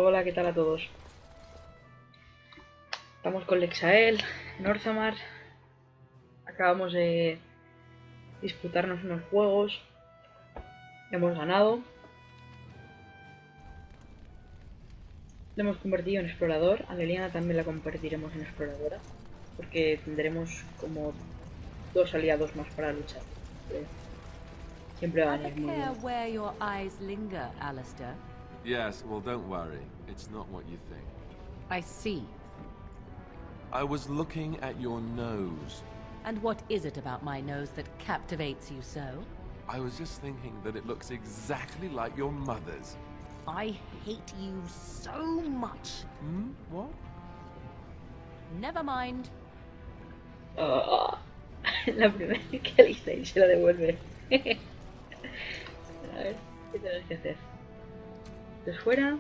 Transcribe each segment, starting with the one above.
Hola, ¿qué tal a todos? Estamos con Lexael, Northamar. Acabamos de disputarnos unos juegos. Hemos ganado. Le hemos convertido en explorador. A Leliana también la convertiremos en exploradora. Porque tendremos como 2 aliados más para luchar. Siempre va a venir muy bien. where your eyes linger, Alistair. Yes, well, don't worry. It's not what you think. I see. I was looking at your nose. And what is it about my nose that captivates you so? I was just thinking that it looks exactly like your mother's. I hate you so much. Hmm? What? Never mind. Oh, la primera vez que Alistair se la devuelve. A ver, ¿qué tenemos que hacer? Esto es fuera.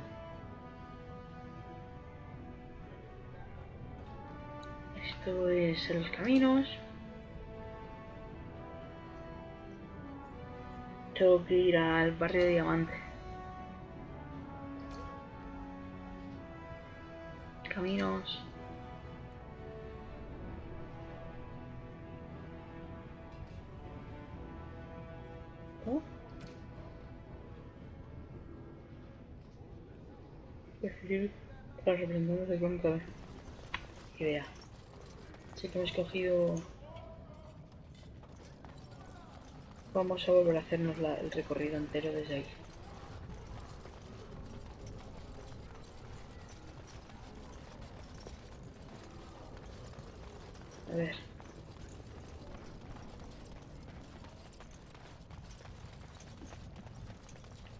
Esto es en los caminos. Tengo que ir al barrio de Diamante. Caminos. ¿Oh? Preferir para representarnos de cuenta. Idea. Así que hemos cogido. Vamos a volver a hacernos el recorrido entero desde ahí. A ver.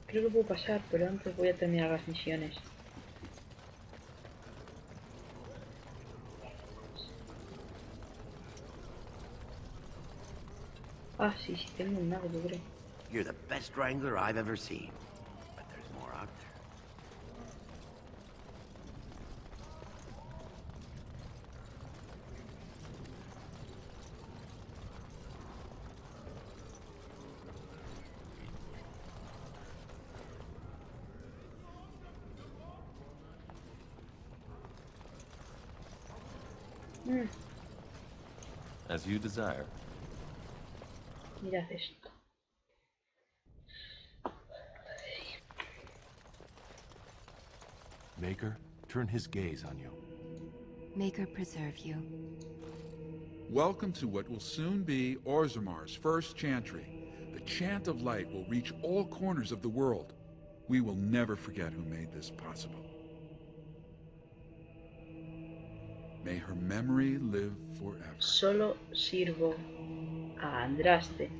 Creo que puedo pasar, pero antes voy a terminar las misiones. Ah, sí, tengo un nago, yo creo. You're the best wrangler I've ever seen. But there's more out there. As you desire. Mirad esto. Maker, turn his gaze on you. Maker preserve you. Welcome to what will soon be Orzamar's first chantry. The chant of light will reach all corners of the world. We will never forget who made this possible. May her memory live forever. Solo sirvo a Andraste.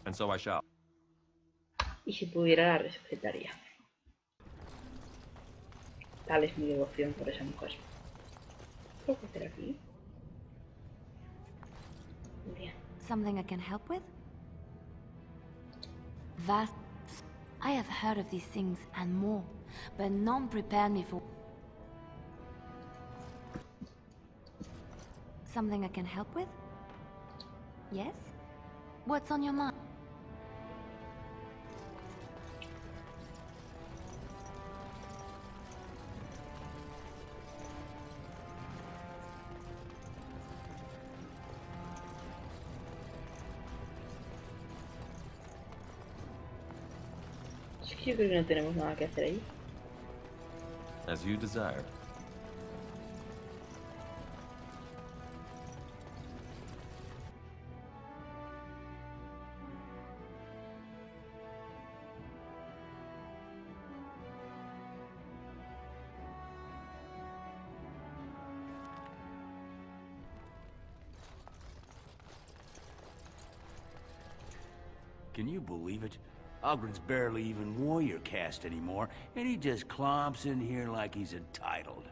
And so I shall. Y si pudiera la respetaría. Tal es mi devoción por esa mujer. ¿Qué puedo hacer aquí? Bien. Something I can help with? Vast. I have heard of these things and more, but none prepared me for. Something I can help with? Yes? What's on your mind? Es que yo creo que no tenemos nada que hacer ahí. As you desire. Can you believe it? Ogren's barely even warrior caste anymore, and he just clomps in here like he's entitled.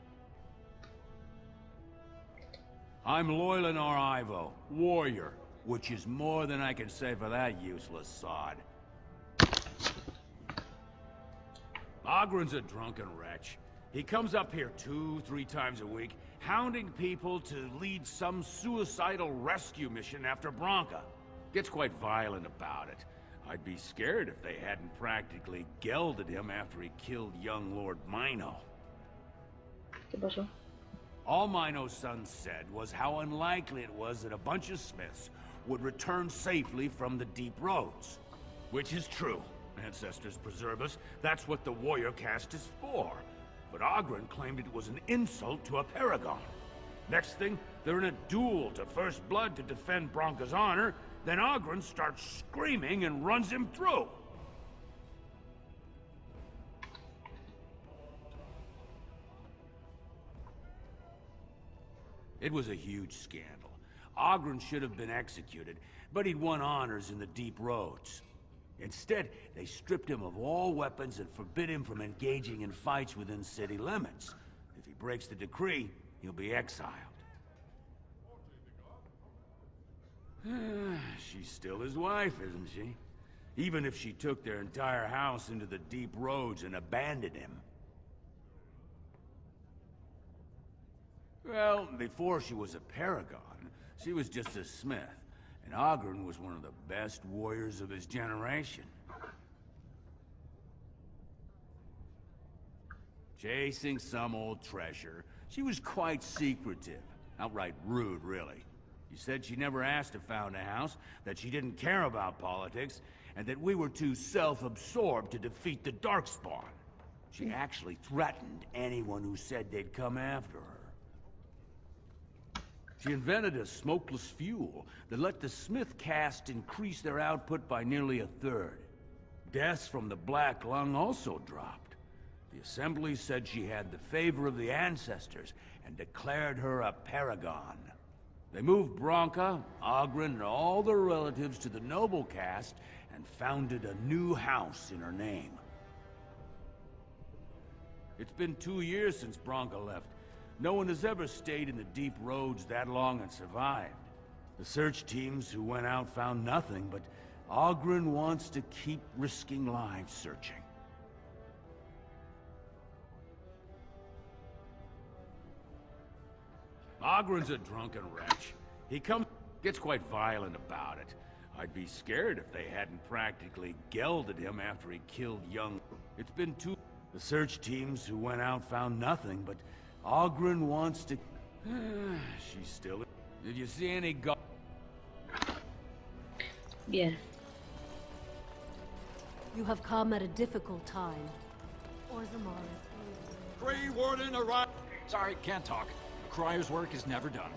I'm Loylanar Ivo, warrior, which is more than I can say for that useless sod. Ogren's a drunken wretch. He comes up here 2-3 times a week, hounding people to lead some suicidal rescue mission after Bronca. Gets quite violent about it. I'd be scared if they hadn't practically gelded him after he killed young Lord Mino. ¿Qué pasó? All Mino's son said was how unlikely it was that a bunch of Smiths would return safely from the deep roads. Which is true. Ancestors preserve us. That's what the warrior caste is for. But Ogren claimed it was an insult to a paragon. Next thing, they're in a duel to first blood to defend Bronca's honor. Then Ogren starts screaming and runs him through. It was a huge scandal. Ogren should have been executed, but he'd won honors in the deep roads. Instead, they stripped him of all weapons and forbid him from engaging in fights within city limits. If he breaks the decree, he'll be exiled. She's still his wife, isn't she? Even if she took their entire house into the deep roads and abandoned him. Well, before she was a paragon, she was just a smith. And Ogren was one of the best warriors of his generation. Chasing some old treasure, she was quite secretive. Outright rude, really. She said she never asked to found a house, that she didn't care about politics, and that we were too self-absorbed to defeat the Darkspawn. She actually threatened anyone who said they'd come after her. She invented a smokeless fuel that let the Smith caste increase their output by nearly a third. Deaths from the Black Lung also dropped. The Assembly said she had the favor of the ancestors and declared her a paragon. They moved Bronca, Ogren, and all their relatives to the noble caste and founded a new house in her name. It's been 2 years since Bronca left. No one has ever stayed in the deep roads that long and survived. The search teams who went out found nothing, but Ogren wants to keep risking lives searching. Ogren's a drunken wretch. He gets quite violent about it. I'd be scared if they hadn't practically gelded him after he killed young... It's been two... The search teams who went out found nothing, but Ogren wants to... She's still... Did you see any Bien. You have come at a difficult time. Orzammar. Grey Warden arrived. Sorry, can't talk. Crier's work is never done.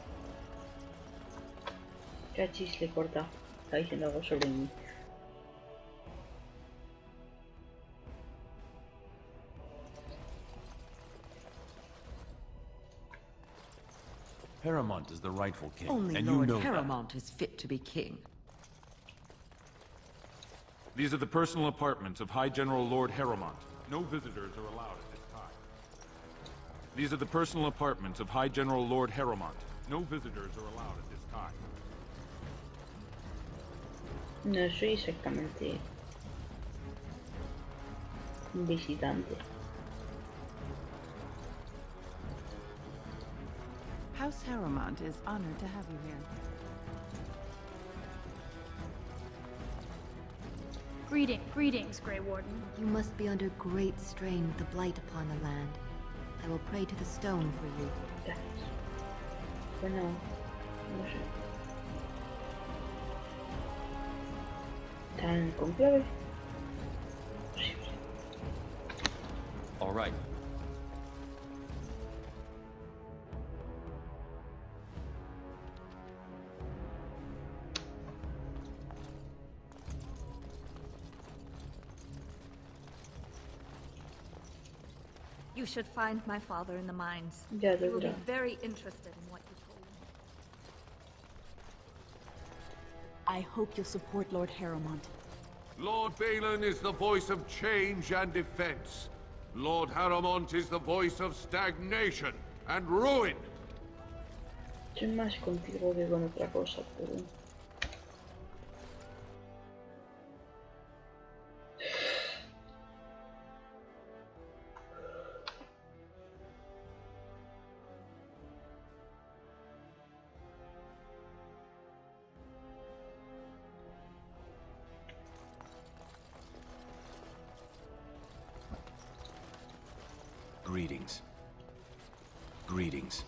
Cachis le corta. Está diciendo algo sobre mí. Paramount is the rightful king, Only and Lord you know Paramount is fit to be king. These are the personal apartments of High General Lord Harrowmont. No visitors are allowed at this time. These are the personal apartments of High General Lord Harrowmont. No visitors are allowed at this time. No soy exactamente un visitante. House Harrowmont is honored to have you here. Greetings, Grey Warden. You must be under great strain with the blight upon the land. I will pray to the stone for you. Gracias. Bueno, no sé. ¿Están con clave? Posible. All right. You should find my father in the mines. Ya, He will be seguro. very interested in what you told me. I hope you'll support Lord Harrowmont. Lord Balin is the voice of change and defense. Lord Harrowmont is the voice of stagnation and ruin. Soy más contigo que con otra cosa, pero... Greetings.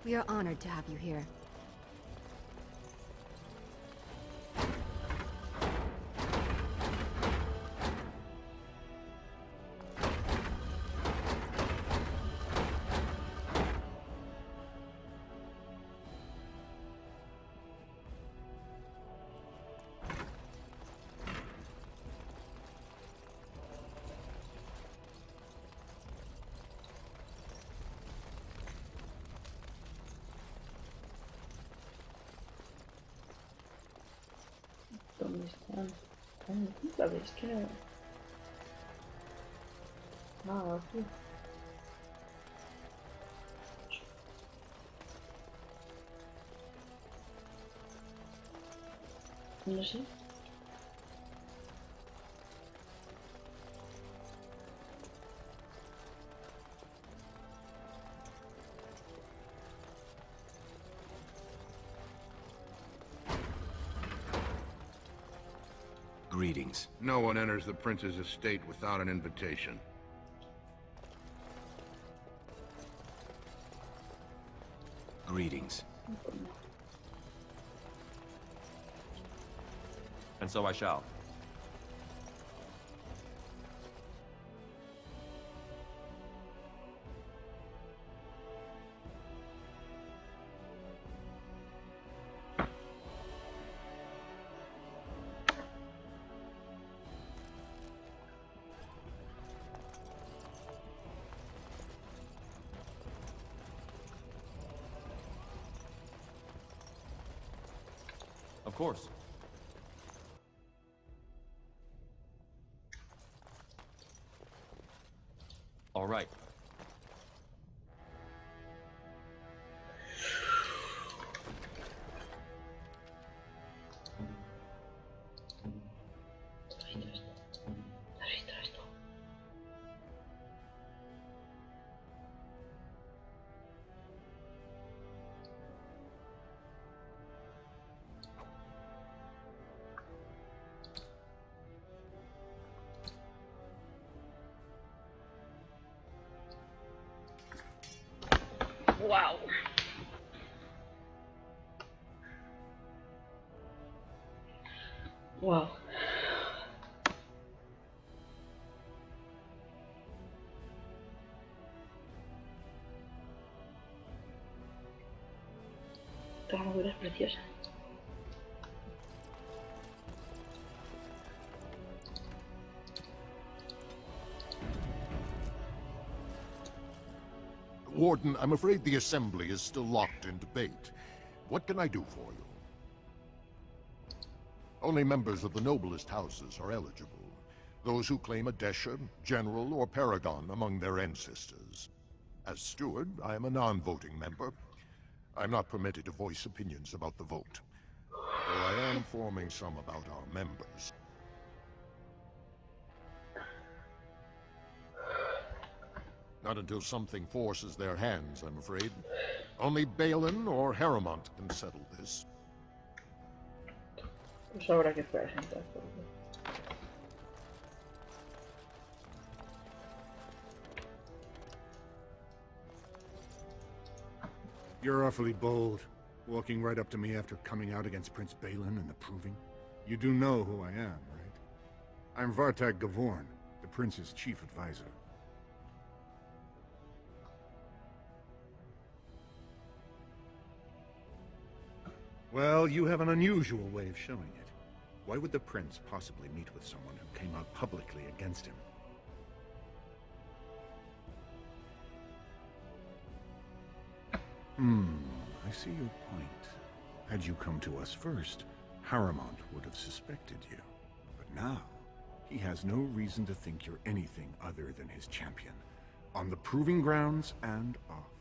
We are honored to have you here. ¿Dónde están? ¿Sabes qué? Ah, aquí. No sé. Greetings. No one enters the prince's estate without an invitation. Greetings. And so I shall. Of course. All right. Wow. Wow. Esta armadura es preciosa. Warden, I'm afraid the Assembly is still locked in debate. What can I do for you? Only members of the noblest houses are eligible. Those who claim a Desha, General, or Paragon among their ancestors. As steward, I am a non-voting member. I'm not permitted to voice opinions about the vote, though I am forming some about our members. Not until something forces their hands, I'm afraid. Only Balin or Harrowmont can settle this. Pues habrá que esperar entonces. You're awfully bold, walking right up to me after coming out against Prince Balin and the Proving. You do know who I am, right? I'm Vartag Gavorn, the prince's chief advisor. Well, you have an unusual way of showing it. Why would the prince possibly meet with someone who came out publicly against him? I see your point. Had you come to us first, Harrowmont would have suspected you. But now, he has no reason to think you're anything other than his champion. On the proving grounds and off.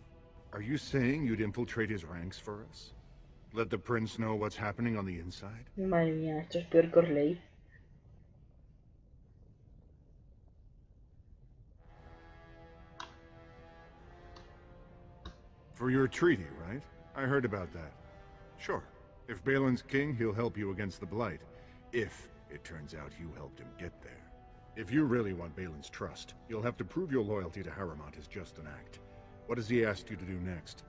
Are you saying you'd infiltrate his ranks for us? Let the prince know what's happening on the inside? Madre mía, esto es peor que Orley. For your treaty, right? I heard about that. Sure. If Balin's king, he'll help you against the Blight. If it turns out you helped him get there. If you really want Balin's trust, you'll have to prove your loyalty to Harrowmont is just an act. What has he asked you to do next?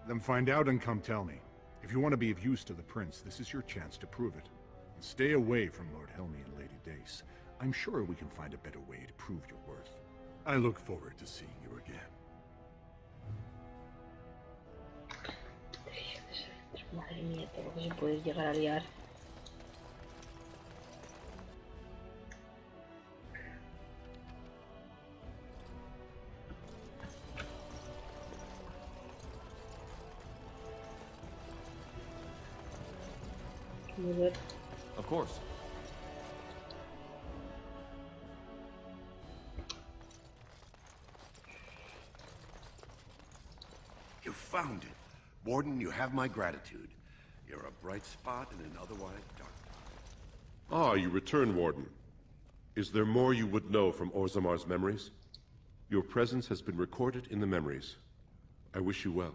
Then find out and come tell me. If you want to be of use to the Prince, this is your chance to prove it. And stay away from Lord Helmi and Lady Dace. I'm sure we can find a better way to prove your worth. I look forward to seeing you again. Madre mía, todo lo que se puede llegar a liar. Of course. You found it. Warden, you have my gratitude. You're a bright spot in an otherwise dark time. Ah, you return, Warden. Is there more you would know from Orzamar's memories? Your presence has been recorded in the memories. I wish you well.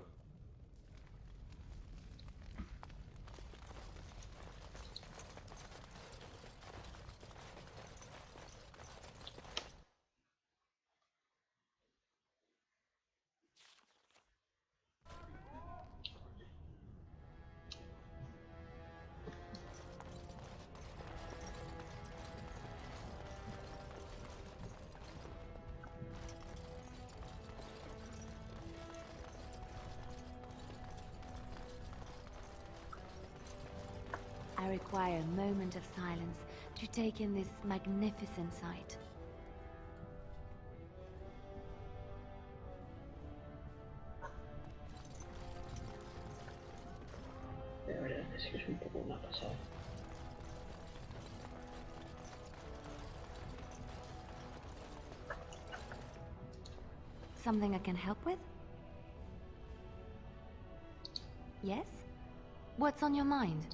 I require a moment of silence to take in this magnificent sight. La verdad es que es un poco una pasada. Something I can help with? Yes? What's on your mind?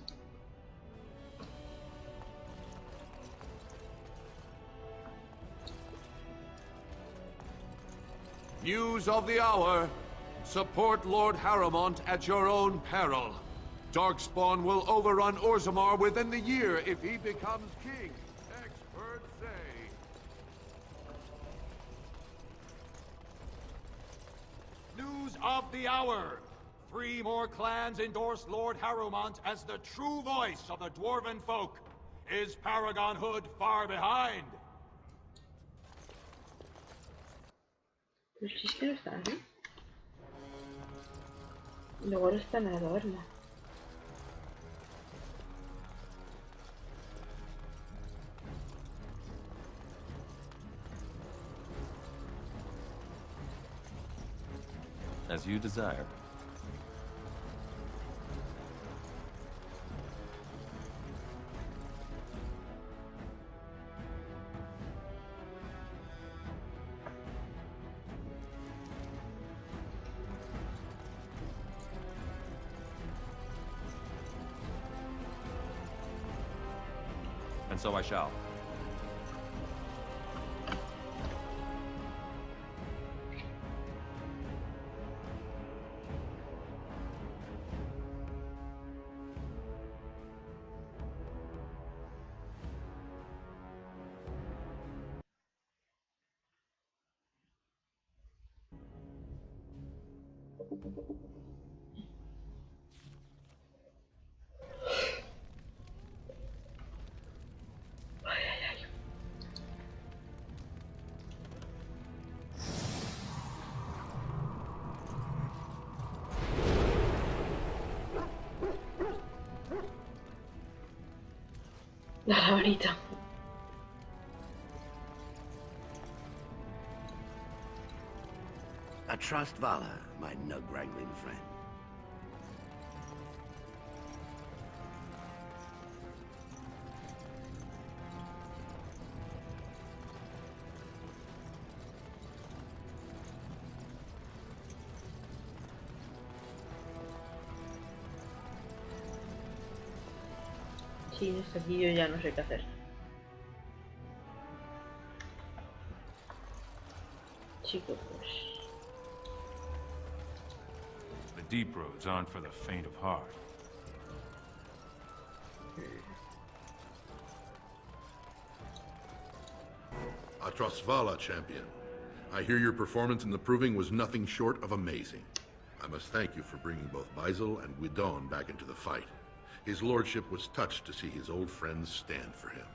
News of the hour. Support Lord Harrowmont at your own peril. Darkspawn will overrun Orzammar within the year if he becomes king. Experts say. News of the hour. 3 more clans endorse Lord Harrowmont as the true voice of the Dwarven folk. Is Paragonhood far behind? Pero si es que no está, ¿no? Luego ahora está en la adorna. As you desire. And so I shall. La ahorita. I trust Vala, my nug-wrangling friend. Sí, este aquí yo ya no sé qué hacer. Chicos, pues... The deep roads aren't for the faint of heart. Atrosvala, champion. I hear your performance in the proving was nothing short of amazing. I must thank you for bringing both Baisel and Guidon back into the fight. His lordship was touched to see his old friends stand for him.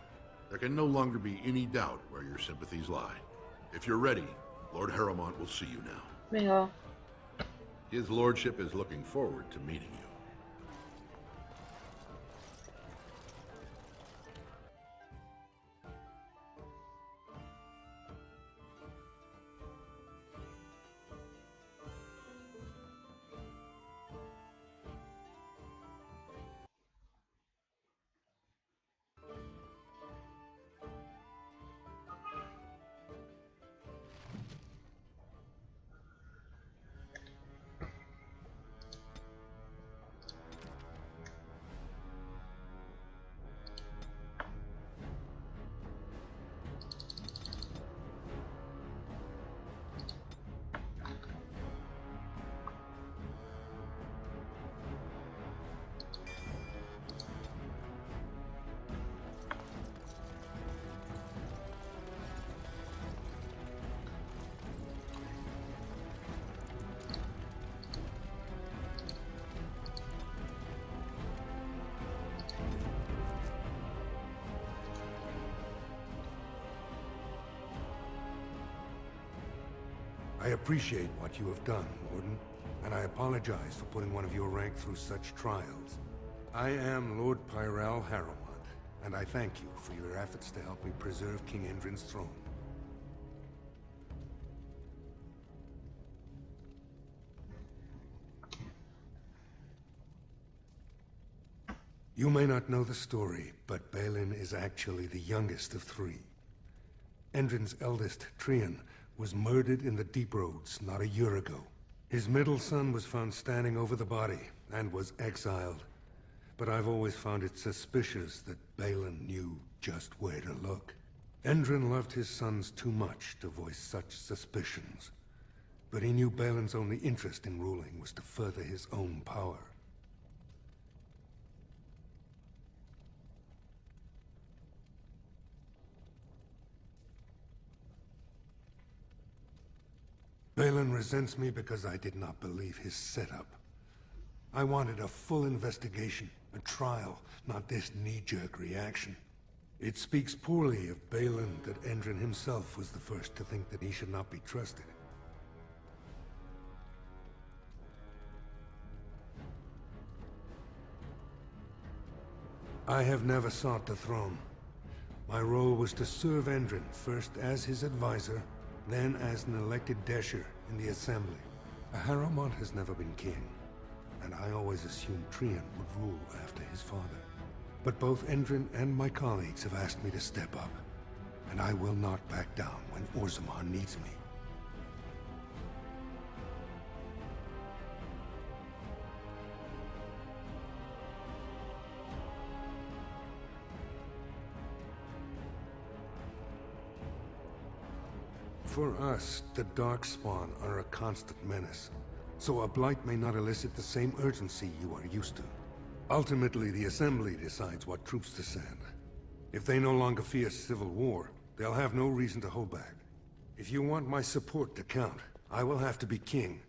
There can no longer be any doubt where your sympathies lie. If you're ready, Lord Harrowmont will see you now. Venga. His lordship is looking forward to meeting you. I appreciate what you have done, Warden, and I apologize for putting one of your rank through such trials. I am Lord Pyrell Harrowmont, and I thank you for your efforts to help me preserve King Endrin's throne. You may not know the story, but Balin is actually the youngest of three. Endrin's eldest, Trian, was murdered in the Deep Roads not a year ago. His middle son was found standing over the body and was exiled. But I've always found it suspicious that Balin knew just where to look. Endrin loved his sons too much to voice such suspicions. But he knew Balin's only interest in ruling was to further his own power. Balin resents me because I did not believe his setup. I wanted a full investigation, a trial, not this knee-jerk reaction. It speaks poorly of Balin that Endrin himself was the first to think that he should not be trusted. I have never sought the throne. My role was to serve Endrin, first as his advisor, then as an elected Desher in the Assembly. Harrowmont has never been king, and I always assumed Trian would rule after his father. But both Endrin and my colleagues have asked me to step up, and I will not back down when Orzammar needs me. For us, the Darkspawn are a constant menace, so a blight may not elicit the same urgency you are used to. Ultimately, the Assembly decides what troops to send. If they no longer fear civil war, they'll have no reason to hold back. If you want my support to count, I will have to be king.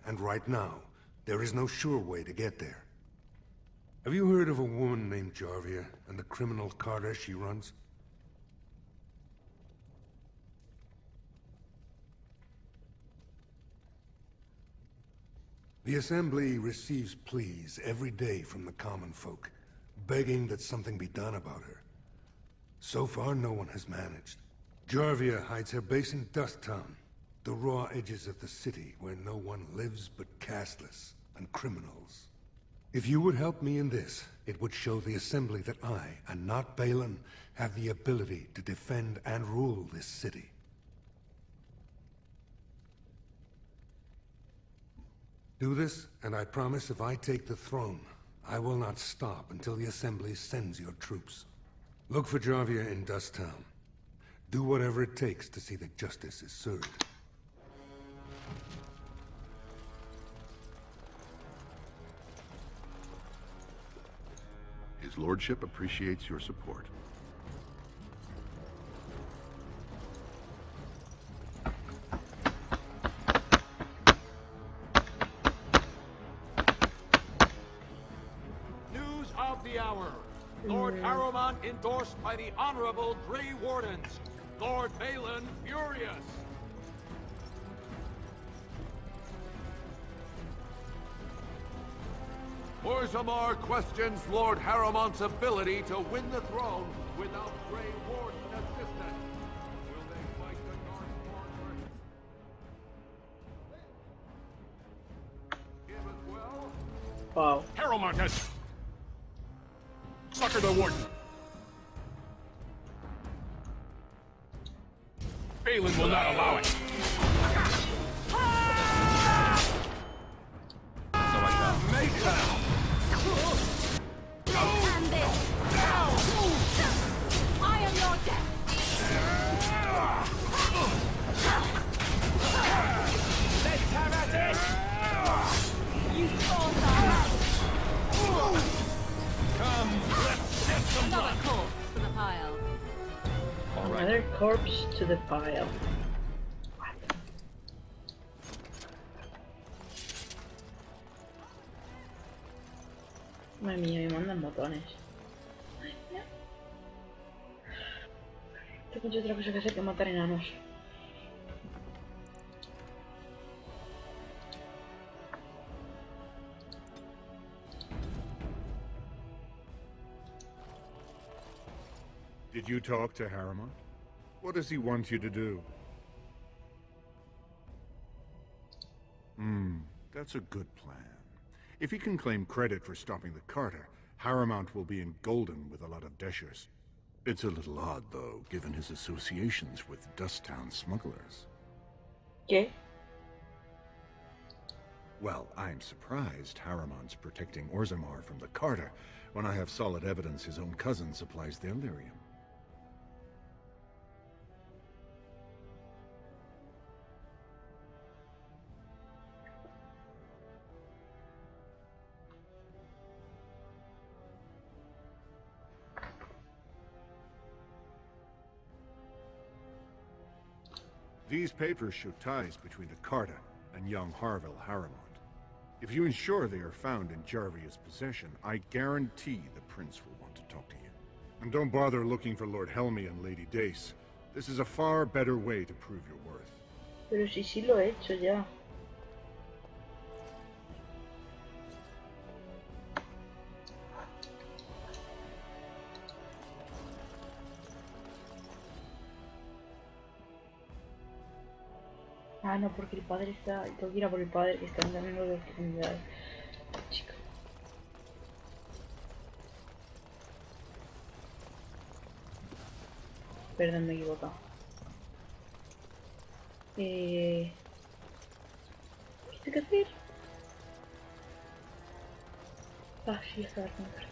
And right now, there is no sure way to get there. Have you heard of a woman named Jarvia and the criminal carter she runs? The Assembly receives pleas every day from the common folk, begging that something be done about her. So far, no one has managed. Jarvia hides her base in Dust Town, the raw edges of the city where no one lives but casteless and criminals. If you would help me in this, it would show the Assembly that I, and not Balin, have the ability to defend and rule this city. Do this, and I promise if I take the throne, I will not stop until the Assembly sends your troops. Look for Jarvia in Dust Town. Do whatever it takes to see that justice is served. His lordship appreciates your support. of the hour. Lord Harrowmont endorsed by the Honorable Grey Wardens. Lord Balin furious. Orzammar questions Lord Harrowmont's ability to win the throne without Grey Warden assistance. Will they fight the Darkspawn versus him as well? Wow. Harrowmont has suckered the Warden. Balin will not allow it. And this. I am your death. Let's have at it! You saw that. Come, let's set some Another corpse to the pile. Another corpse to the pile. Madre mía, me mandan botones. Ay, no. Tengo mucha otra cosa que hacer que matar enanos. Did you talk to Harrowmont? What does he want you to do? That's a good plan. If he can claim credit for stopping the Carter, Harrowmont will be engolden with a lot of Deshers. It's a little odd, though, given his associations with Dusttown smugglers. ¿Qué? Well, I'm surprised Harrowmont's protecting Orzammar from the Carter, when I have solid evidence his own cousin supplies the Illyrium. These papers show ties between the Carter and young Harville Harrowmont. If you ensure they are found in Jarvia's possession, I guarantee the Prince will want to talk to you. And don't bother looking for Lord Helmy and Lady Dace. This is a far better way to prove your worth. Pero si sí lo he hecho ya. Ah, no, porque el padre está... Tengo que ir a por el padre, que está en también los de las comunidades. Chica. Perdón, me he equivocado. ¿Qué tengo que hacer? Ah, sí, está con el cartel.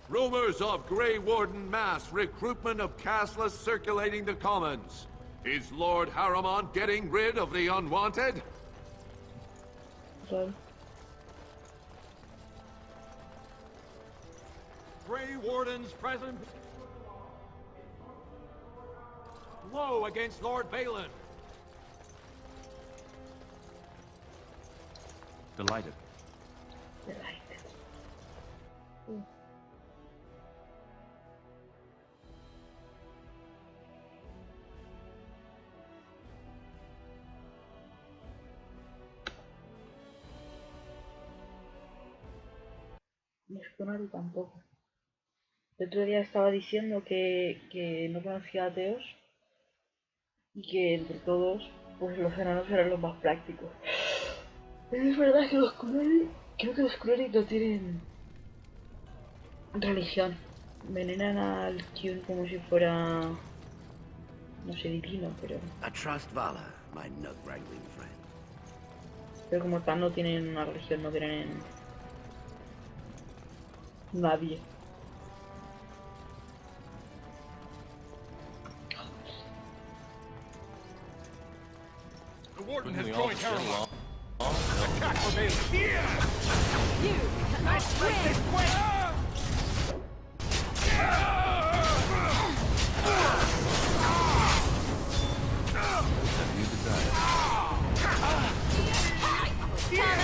Rumors of Grey Warden mass recruitment of casteless circulating the commons. Is Lord Harrowmont getting rid of the unwanted? Sorry. Grey Wardens present. Low against Lord Balin. Delighted. Delighted. Ni tampoco. El otro día estaba diciendo que no conocía ateos y que entre todos, pues los enanos eran los más prácticos. Pero es verdad que los clérigos, creo que los clérigos tienen religión. Veneran al Kyun como si fuera, no sé, divino, pero... I trust Vala, my nug-wrangling friend. Pero como tal no tienen una religión, no creen en nadie. The Warden has joined Harrowmont. Attack for Balin. You cannot win! You desire. Come and get!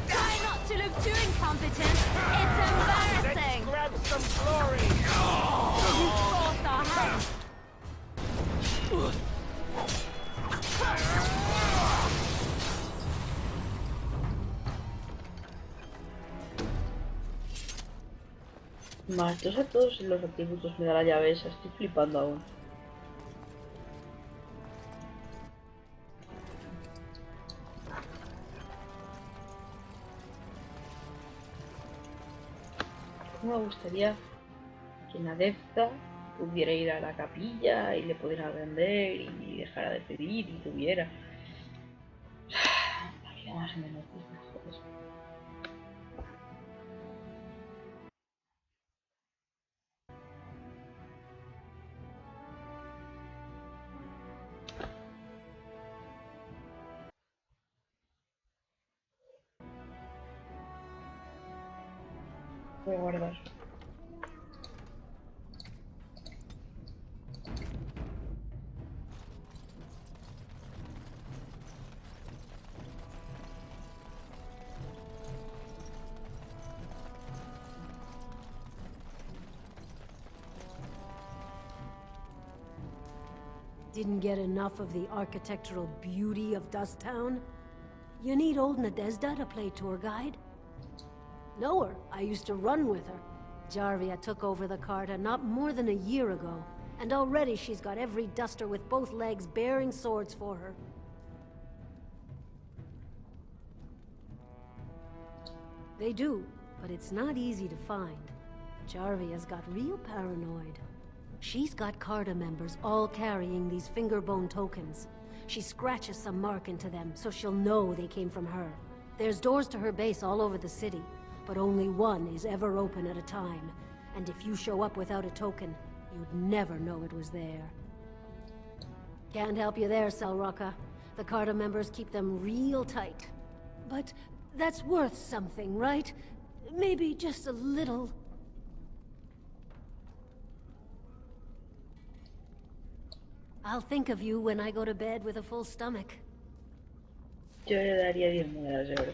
Try not to look too incompetent. It's embarrassing. Grab some glory. You forced our hand. Matos a todos los atributos me da la llave esa, estoy flipando aún. Me gustaría que una adepta pudiera ir a la capilla y le pudiera vender y dejara de pedir y tuviera la vida más o menos digna, joder. Voy a guardar. Didn't get enough of the architectural beauty of Dust Town? You need old Nadezhda to play tour guide? Know her. I used to run with her. Jarvia took over the Carta not more than a year ago, and already she's got every duster with both legs bearing swords for her. They do, but it's not easy to find. Jarvia's got real paranoid. She's got Carta members all carrying these fingerbone tokens. She scratches some mark into them so she'll know they came from her. There's doors to her base all over the city, but only one is ever open at a time. And if you show up without a token, you'd never know it was there. Can't help you there, Selrocka. The Carta members keep them real tight. But that's worth something, right? Maybe just a little. I'll think of you when I go to bed with a full stomach. Yo le daría 10 monedas de oro.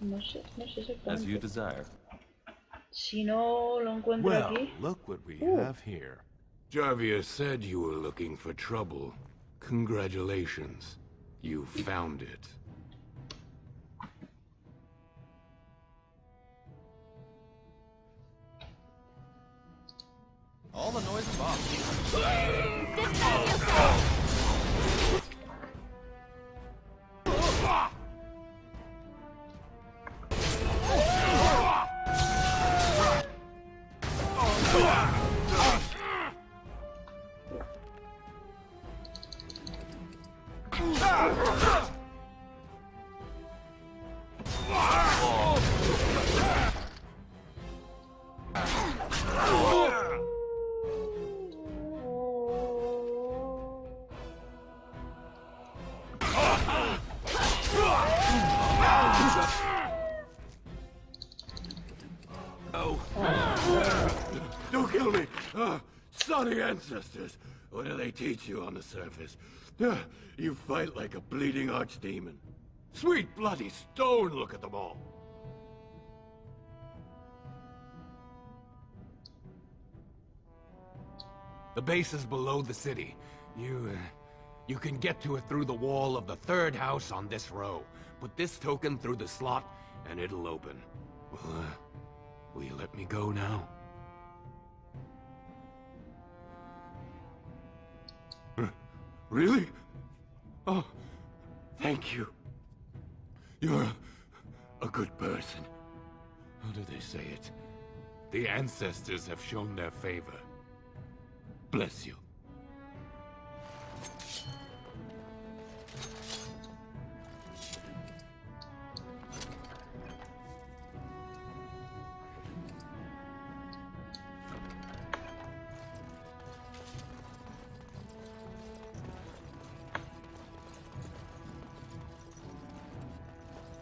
No sé exactamente. As you desire. Si no lo encuentro Well, aquí. look what we have here. Jarvia said you were looking for trouble. Congratulations. You found it. All the noise is off. Defend yourself! Don't kill me! Sorry ancestors. What do they teach you on the surface? You fight like a bleeding archdemon. Sweet bloody stone, look at them all. The base is below the city. You can get to it through the wall of the third house on this row. Put this token through the slot, and it'll open. Well, will you let me go now? Really? Oh, thank you. You're a good person. How do they say it? The ancestors have shown their favor. Bless you.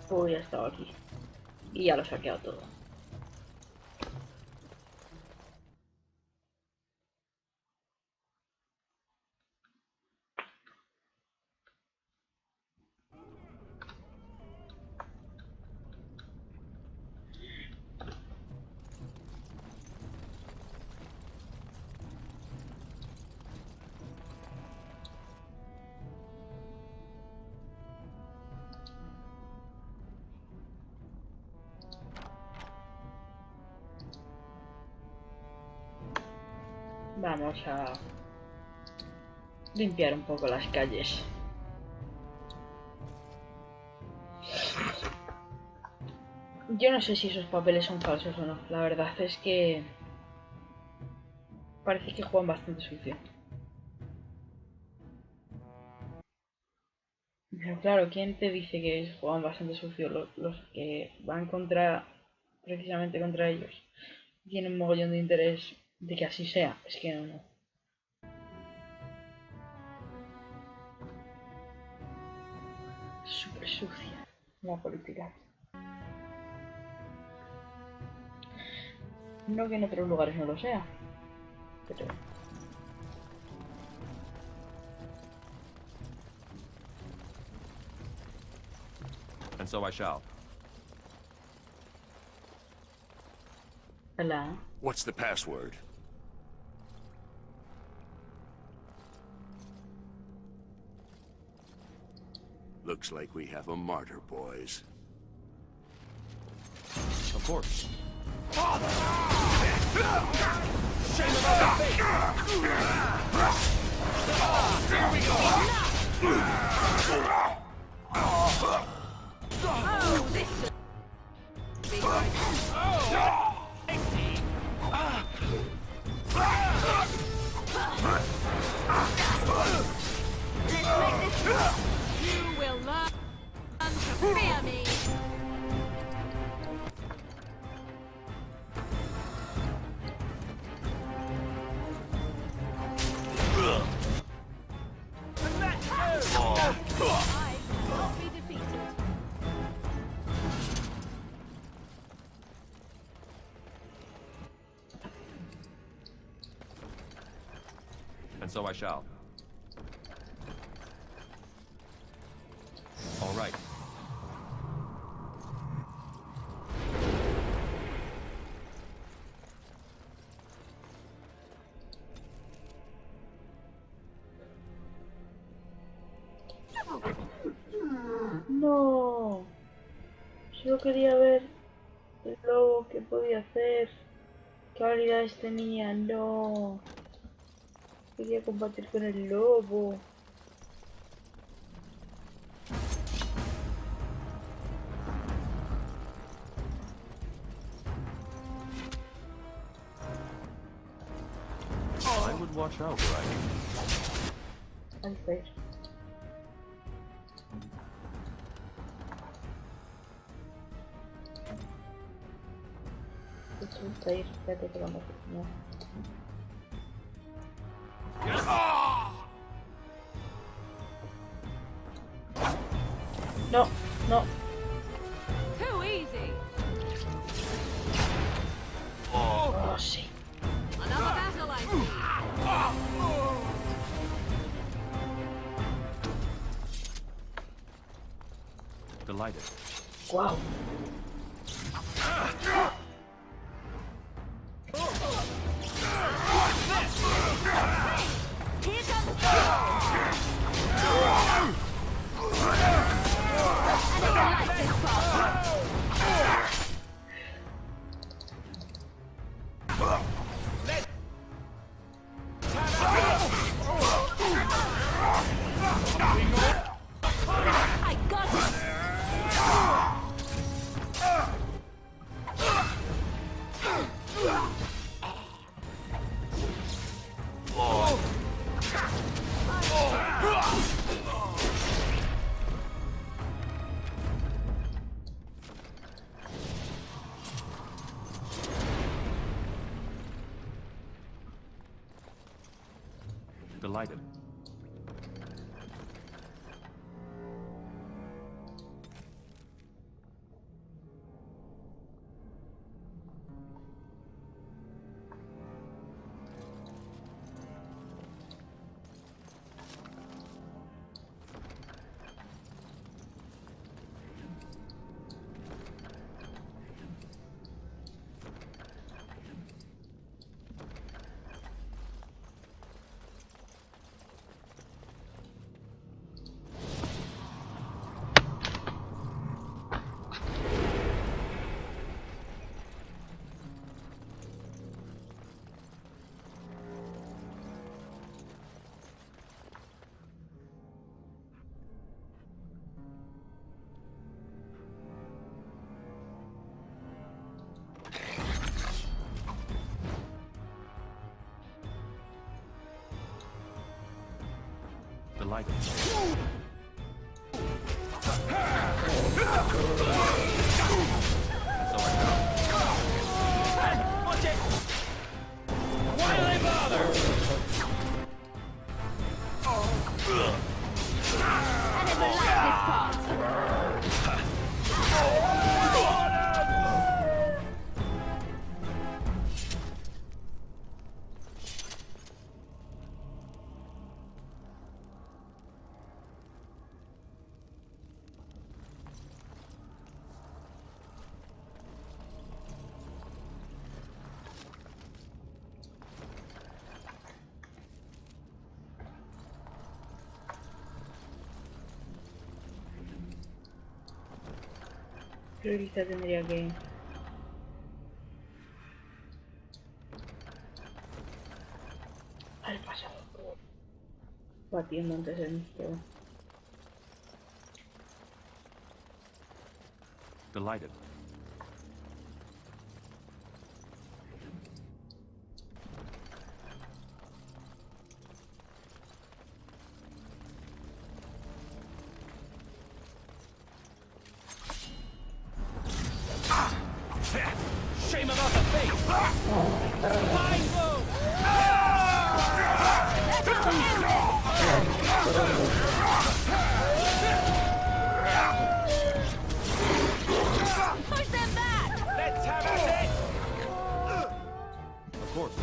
Pues ya estaba aquí. Y ya lo he saqueado todo. Vamos a limpiar un poco las calles. Yo no sé si esos papeles son falsos o no. La verdad es que parece que juegan bastante sucio. Pero claro, ¿quién te dice que juegan bastante sucio? Los que van precisamente contra ellos, tienen un mogollón de interés de que así sea. Es que no. Súper sucia la política. No que en otros lugares no lo sea, pero... And so I shall. Hola. What's the password? Looks like we have a martyr, boys. Of course. Here we go! Oh, this should be good. Let's make this work. You will learn to fear me. I cannot be defeated. And so I shall. All right. No. Solo quería ver el lobo que podía hacer. ¿Qué habilidades tenía? No. Quería combatir con el lobo. I would watch out where I Al ver. Está ahí, espérate que vamos a no. No, no. Too easy. Oh, sí. Another battle, I see. Delighted. Wow. Here comes the I like this part. I got it. Delighted. Delighted. So I Watch it! Why do they bother? I never liked this part. Creo que quizá tendría que... al pasado, batiendo antes del juego. Delighted. Shame about the face! Fine move! Push them back! Let's have it! Of course.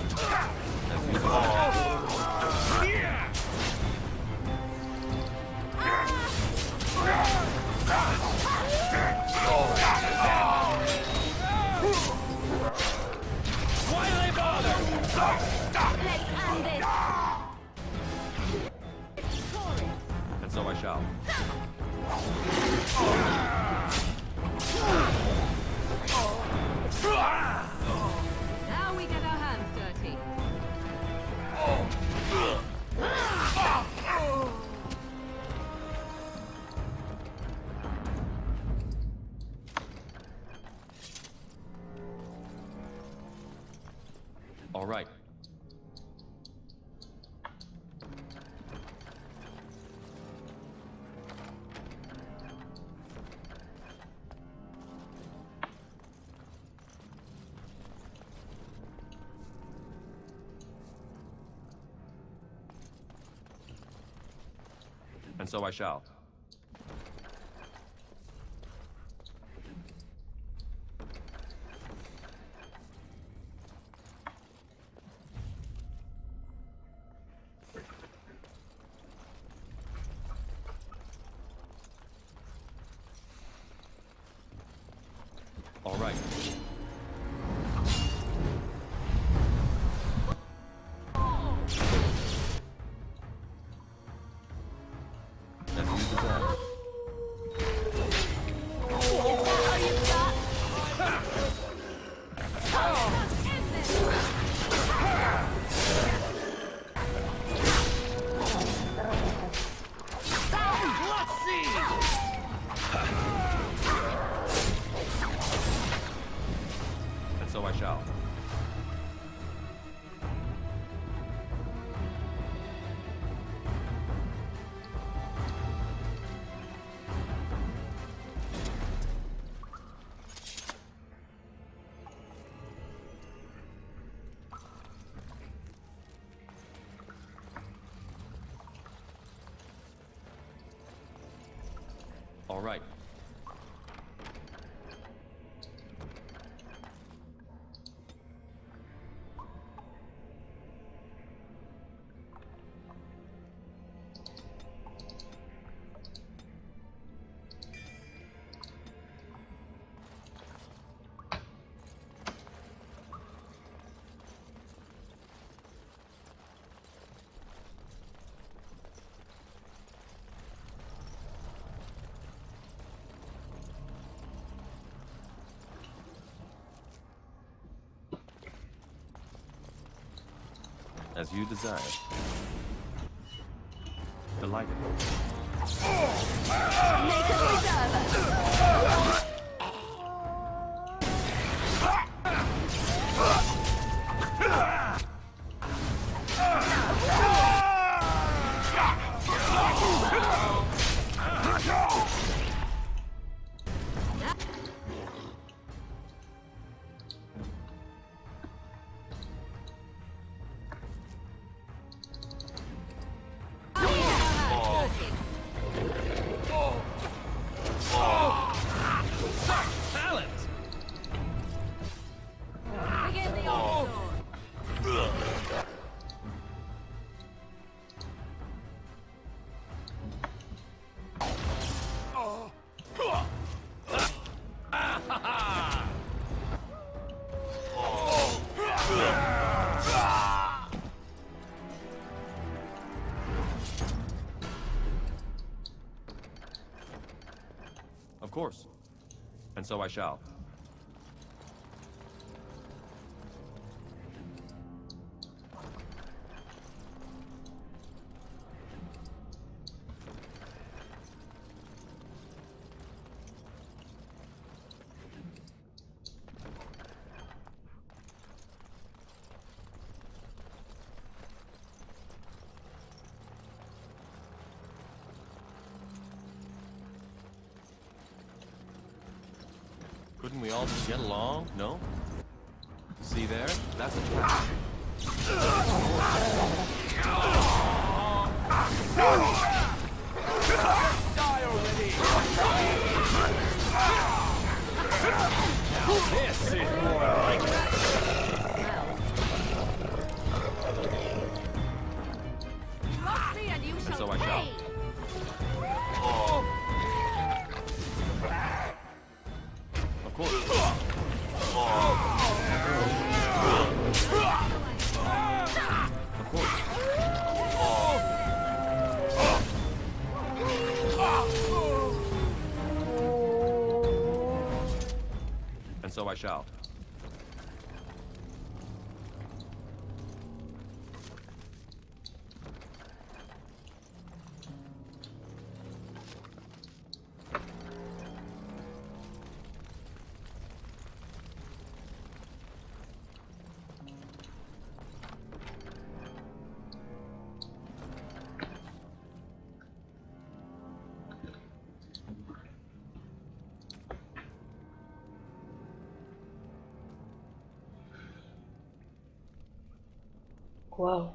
Why do they bother? Let's end this! And so I shall. Now we get our hands dirty. All right. And so I shall. All right. As you desire. And so I shall. All right. As you desire. Delighted. Make us preserve us! Of course. And so I shall. Couldn't we all just get along? No? See there? That's a trap. Die already! Now this is more like Trust me and you shall So I shall. pay! Of course. Of course. And so I shall. Wow.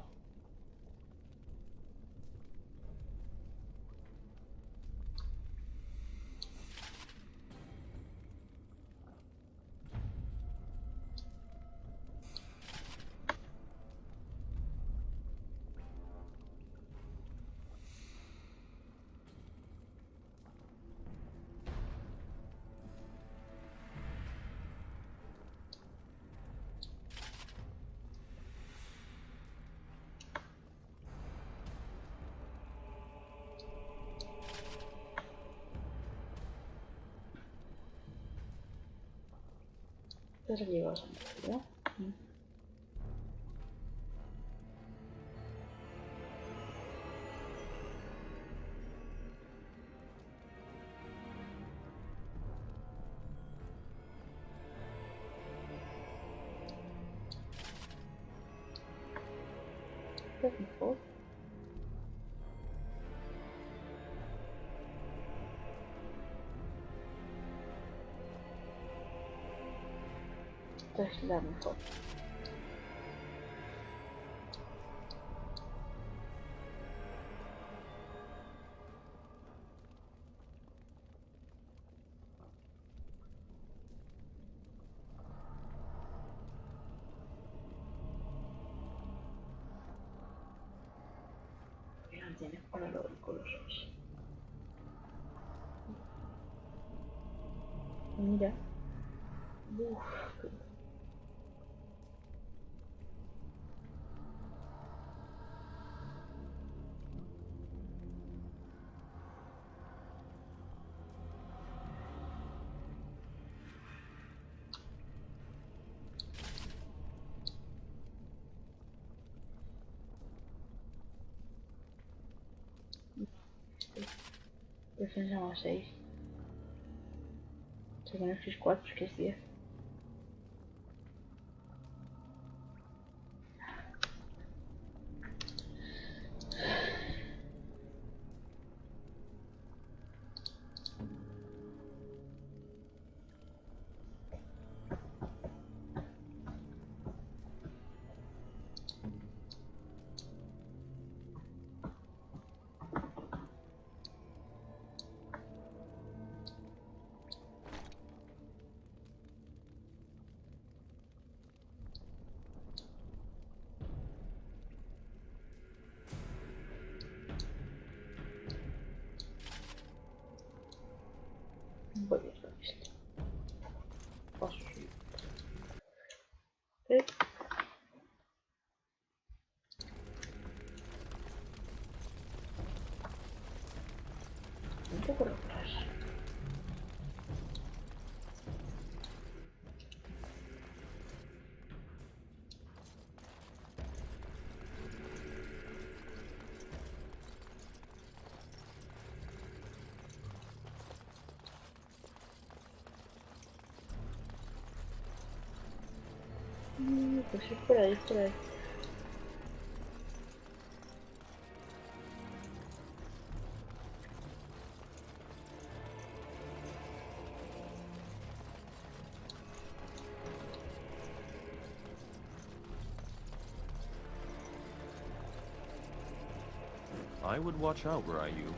Pero llevas un poco, ¿no? Es mejor. Es la mejor. Ya tienes para los colosos. Mira. Uf, defensa más 6. Se pone 6-4, es que es 10. Voy a hacer esto. Paso. Un poco retrasado. Pues es por ahí, es por ahí. I would watch out were I you.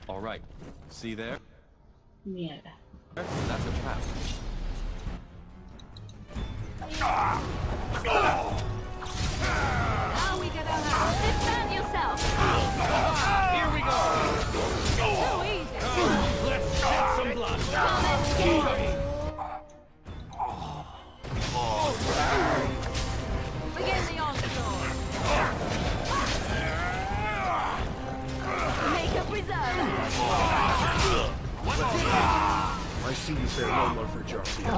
All right. See there? Mierda. That's a trap. Now we get out. Defend yourself! Here we go! So easy. Let's shed some blood. Begin the onslaught. Make a preserve! I see you bear no love for Jarvia.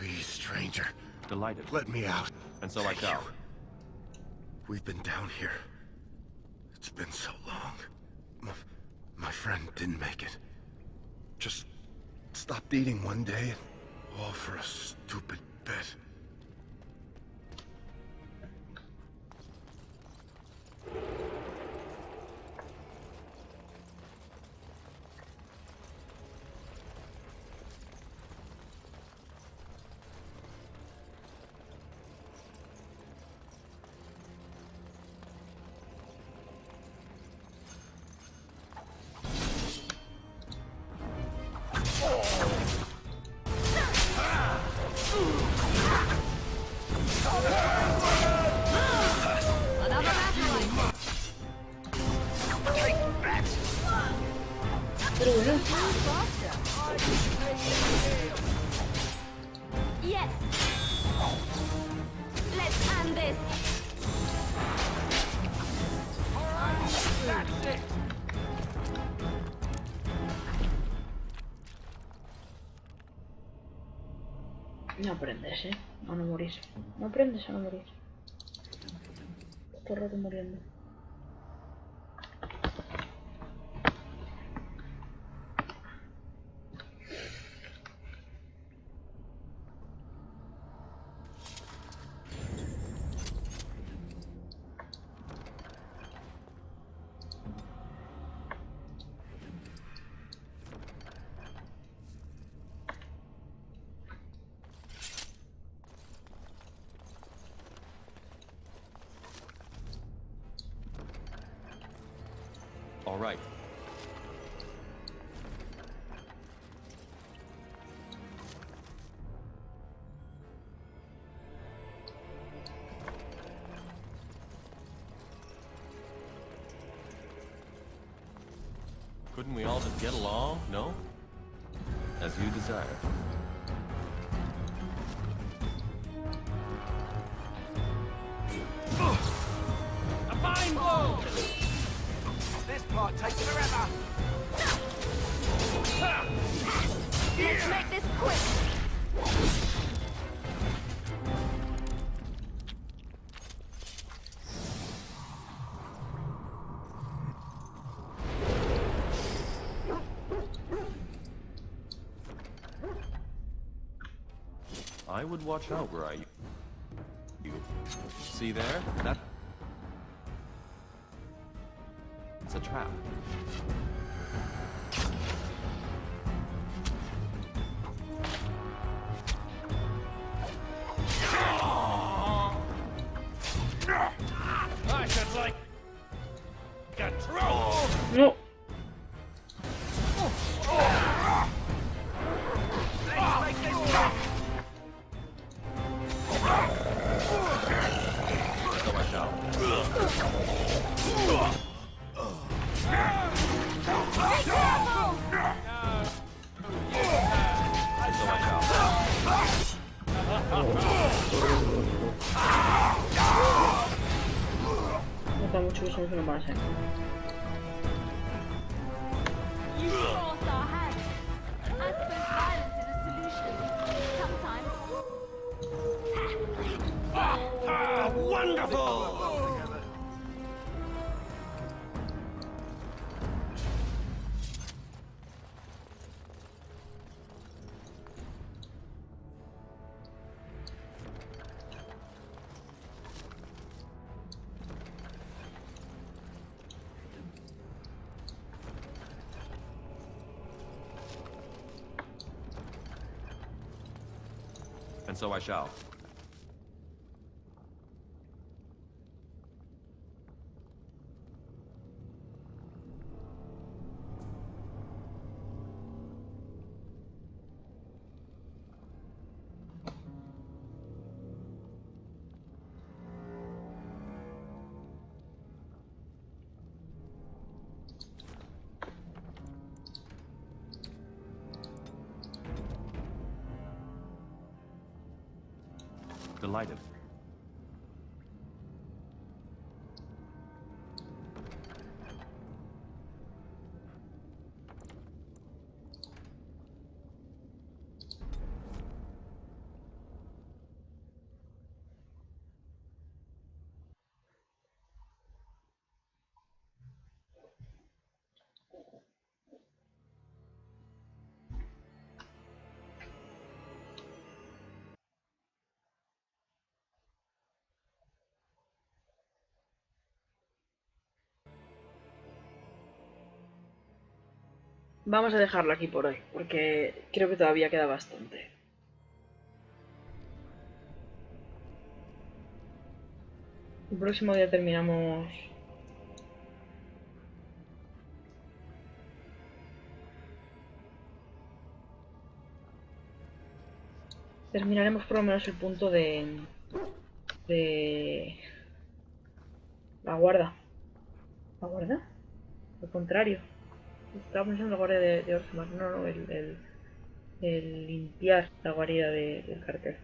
Please, stranger. Delighted. Let me out. And so I shall. We've been down here. It's been so long. My friend didn't make it. Just stopped eating one day, all for a stupid bet. Another acolyte. Pero bueno. Yes! Let's end this! That's it. No aprendes, a no morir. No aprendes a no morir. Todo el rato muriendo. All right. Couldn't we all just get along, no? As you desire. A fine blow! This part takes forever! Let's make this quick! I would watch out were I you. See there? That's It's a trap. Gosh, that's like a troll. No. Nota mucho que somos una mala gente. You forced our hand. I suppose violence is a solution. Sometimes. Wonderful! And so I shall. Delighted. Vamos a dejarlo aquí por hoy, porque creo que todavía queda bastante. El próximo día terminamos... Terminaremos por lo menos el punto de la guarda. ¿La guarda? Lo contrario. Estaba pensando en la guardia de Orzammar. No, el limpiar la guarida del cártel.